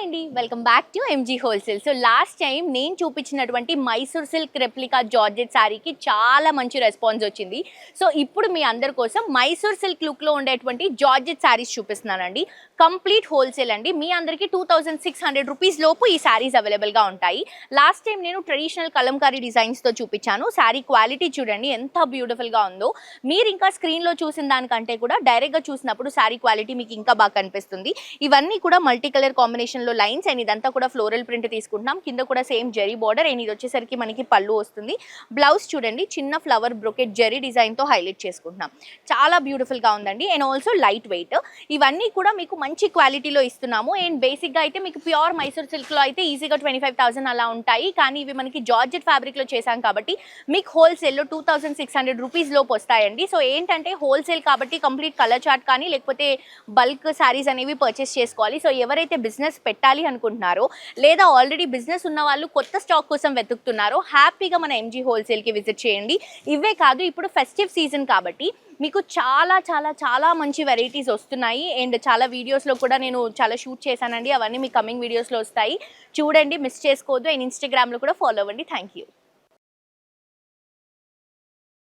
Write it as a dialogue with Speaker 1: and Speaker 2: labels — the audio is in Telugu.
Speaker 1: హాయ్ అండి, welcome back to MG wholesale. So last time నేను చూపించినటువంటి మైసూర్ సిల్క్ రెప్లికా జార్జెట్ శారీకి చాలా మంచి రెస్పాన్స్ వచ్చింది. సో ఇప్పుడు మీ అందరి కోసం మైసూర్ సిల్క్ లుక్లో ఉండేటువంటి జార్జెట్ శారీస్ చూపిస్తున్నానండి. కంప్లీట్ హోల్సేల్ అండి. మీ అందరికీ 2600 రూపీస్ లోపు ఈ శారీస్ అవైలబుల్గా ఉంటాయి. లాస్ట్ టైం నేను ట్రెడిషనల్ కలంకారీ డిజైన్స్తో చూపించాను. శారీ క్వాలిటీ చూడండి ఎంత బ్యూటిఫుల్గా ఉందో. మీరు ఇంకా స్క్రీన్లో చూసిన దానికంటే కూడా డైరెక్ట్గా చూసినప్పుడు శారీ క్వాలిటీ మీకు ఇంకా బాగా కనిపిస్తుంది. ఇవన్నీ కూడా మల్టీ కలర్ కాంబినేషన్ లో లైన్స్ అండ్ ఇదంతా కూడా ఫ్లోరల్ ప్రింట్ తీసుకుంటున్నాం. కింద కూడా సేమ్ జెరీ బార్డర్ అండ్ ఇది వచ్చేసరికి మనకి పళ్ళు వస్తుంది. బ్లౌజ్ చూడండి చిన్న ఫ్లవర్ బ్రొకెట్ జెరీ డిజైన్ తో హైలైట్ చేసుకుంటున్నాం. చాలా బ్యూటిఫుల్ గా ఉందండి అండ్ ఆల్సో లైట్ వెయిట్. ఇవన్నీ కూడా మీకు మంచి క్వాలిటీలో ఇస్తున్నాము అండ్ బేసిక్ గా అయితే మీకు ప్యూర్ మైసూర్ సిల్క్ లో అయితే ఈజీగా 25,000 అలా ఉంటాయి. కానీ ఇవి మనకి జార్జెట్ ఫ్యాబ్రిక్ లో చేశాం కాబట్టి మీకు హోల్సేల్ లో 2600 రూపీస్ లోపు వస్తాయండి. సో ఏంటంటే హోల్సేల్ కాబట్టి కంప్లీట్ కలర్ చార్ట్ కానీ లేకపోతే బల్క్ శారీస్ అనేవి పర్చేస్ చేసుకోవాలి. సో ఎవరైతే బిజినెస్ పెట్టాలి అనుకుంటున్నారో లేదా ఆల్రెడీ బిజినెస్ ఉన్న వాళ్ళు కొత్త స్టాక్ కోసం వెతుకుతున్నారో హ్యాపీగా మన ఎంజీ హోల్సేల్కి విజిట్ చేయండి. ఇవే కాదు ఇప్పుడు ఫెస్టివ్ సీజన్ కాబట్టి మీకు చాలా చాలా చాలా మంచి వెరైటీస్ వస్తున్నాయి అండ్ చాలా వీడియోస్లో కూడా నేను చాలా షూట్ చేశానండి. అవన్నీ మీ కమింగ్ వీడియోస్లో వస్తాయి, చూడండి, మిస్ చేసుకోవద్దు. అండ్ ఇన్స్టాగ్రామ్లో కూడా ఫాలో అవ్వండి. Thank you.